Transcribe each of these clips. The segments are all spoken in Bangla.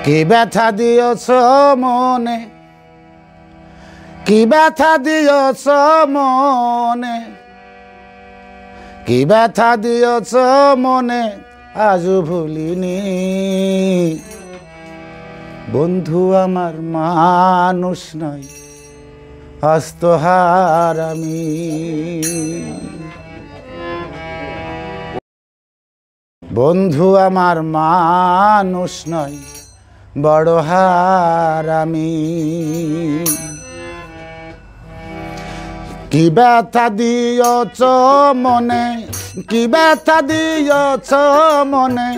কি ব্যথা দিয়েছ মনে, কি ব্যথা দিয়েছ মনে, কি ব্যথা দিয়েছ মনে, আজও ভুলিনি। বন্ধু আমার মানুষ নয়, হস্তহার আমি। বন্ধু আমার মানুষ নয়, বড় হারামি। কি ব্যথা দিয়েছ মনে, কি ব্যথা দিয়েছ মনে,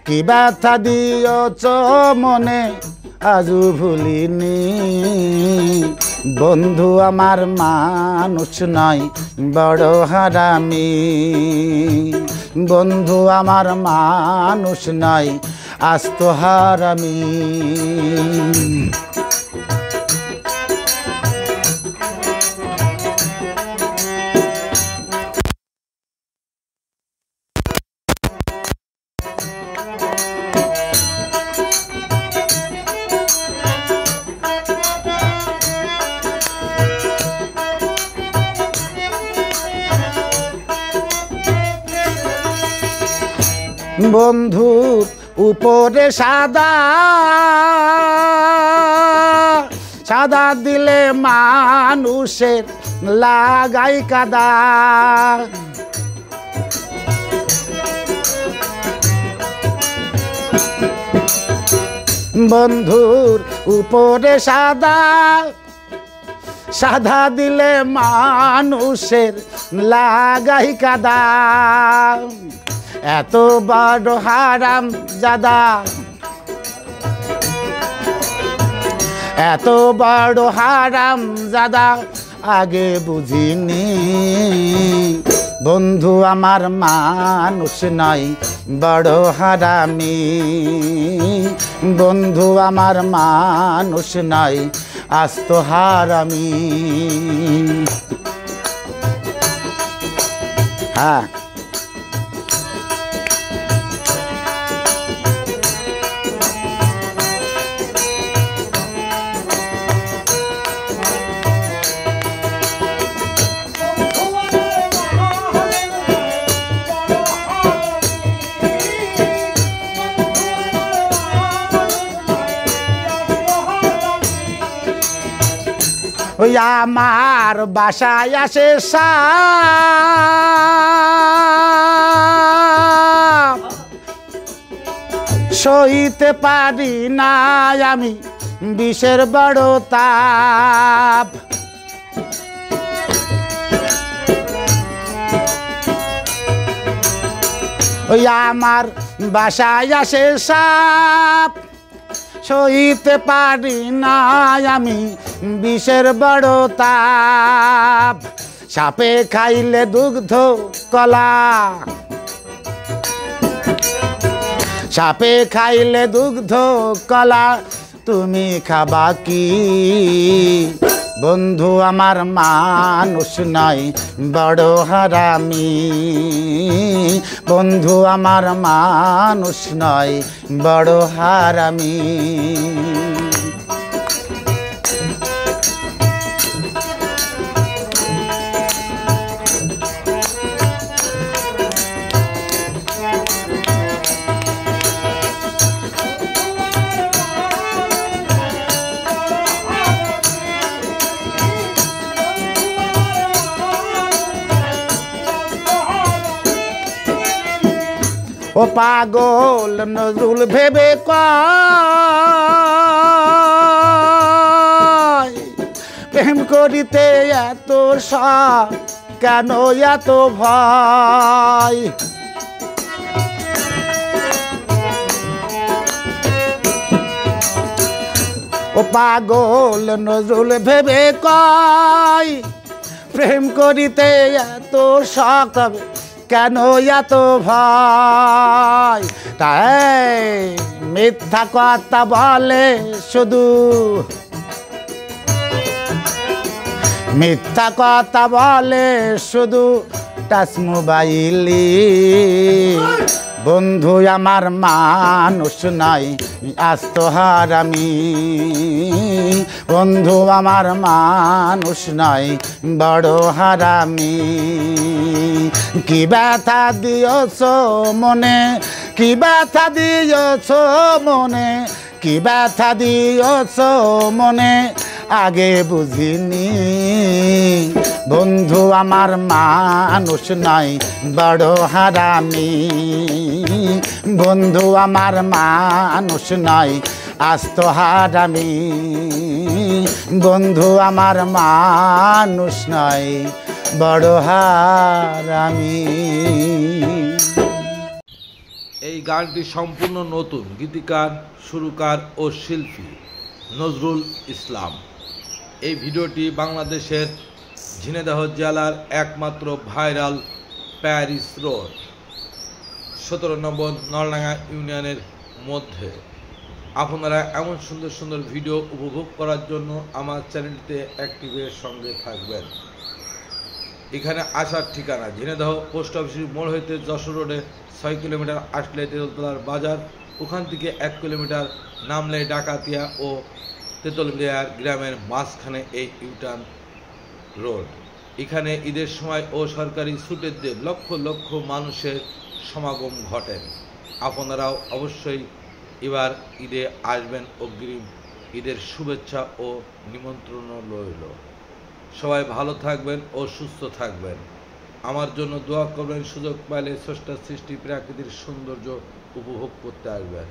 কি ব্যথা দিয়েছ মনে, আজও ভুলিনি। বন্ধু আমার মানুষ নয়, বড় হারামি। বন্ধু আমার মানুষ নয়, আস্ত হারামি। বন্ধু উপরে সাদা, সাদা দিলে মানুষের লাগাই কাদা। বন্ধুর উপরে সাদা, সাদা দিলে মানুষের লাগাই কাদা। এত বড় হারাম জাদা, এত বড় হারাম জাদা আগে বুঝিনি। বন্ধু আমার মানুষ নয়, বড় হারামি। বন্ধু আমার মানুষ নয়, আস্ত হারামি। হ্যাঁ, ওই আমার বাসায় আসে সাপ, সইতে পারি না আমি বিষের বড় তাপ। ওই আমার বাসায় আসে সাপ, সইতে পারি না আমি বিষের বড় তাপ। সাপে খাইলে দুগ্ধ কলা, সাপে খাইলে দুগ্ধ কলা, তুমি খাবা কি? বন্ধু আমার মানুষ নয়, বড় হারামি। বন্ধু আমার মানুষ নয়, বড় হারামি। ও পাগল নজরুল ভেবে কয়, প্রেম করিতে এত শখ, কেন এত ভয়? ও পাগল নজরুল ভেবে কয়, প্রেম করিতে এত শখ, কেন এত ভয়? তাই মিথ্যা কথা বলে শুধু, মিথ্যা কথা বলে শুধু, টাচ মোবাইলি। বন্ধু আমার মানুষ নাই আস্ত হারামি, বন্ধু আমার মানুষ নাই বড় হারামি। কি ব্যথা দিয়েছ মনে, কি ব্যথা দিয়েছ মনে, কি ব্যথা দিয়েছ মনে আগে বুঝিনি। বন্ধু আমার মানুষ নাই বড় হারামি, বন্ধু আমার মানুষ নাই আস্ত হারামি, বন্ধু আমার মানুষ নাই বড় হারামি। এই গানটি সম্পূর্ণ নতুন, গীতিকার, সুরকার ও শিল্পী নজরুল ইসলাম। এই ভিডিওটি বাংলাদেশের ঝিনাইদহ জেলার একমাত্র ভাইরাল প্যারিস রোড 17 নম্বর নলডাঙ্গা ইউনিয়নের মধ্যে। আপনারা এমন সুন্দর সুন্দর ভিডিও উপভোগ করার জন্য আমার চ্যানেলটিতে অ্যাক্টিভের সঙ্গে থাকবেন। এখানে আসার ঠিকানা ঝিনাইদহ পোস্ট অফিসের মোড় হইতে যশোর রোডে 6 কিলোমিটার আসলে তেঁতুলতলার বাজার, ওখান থেকে 1 কিলোমিটার নামলে ডাকাতিয়া ও তেঁতুলবিয়ার গ্রামের মাঝখানে এই ইউটার্ন রোড। এখানে ঈদের সময় ও সরকারি ছুটির দিন লক্ষ লক্ষ মানুষের সমাগম ঘটেন। আপনারাও অবশ্যই এবার ঈদে আসবেন। অগ্রিম ঈদের শুভেচ্ছা ও নিমন্ত্রণ রইল। সবাই ভালো থাকবেন ও সুস্থ থাকবেন। আমার জন্য দোয়া করবেন। সুযোগ পাইলে স্রষ্টার সৃষ্টি প্রাকৃতিক সৌন্দর্য উপভোগ করতে আসবেন।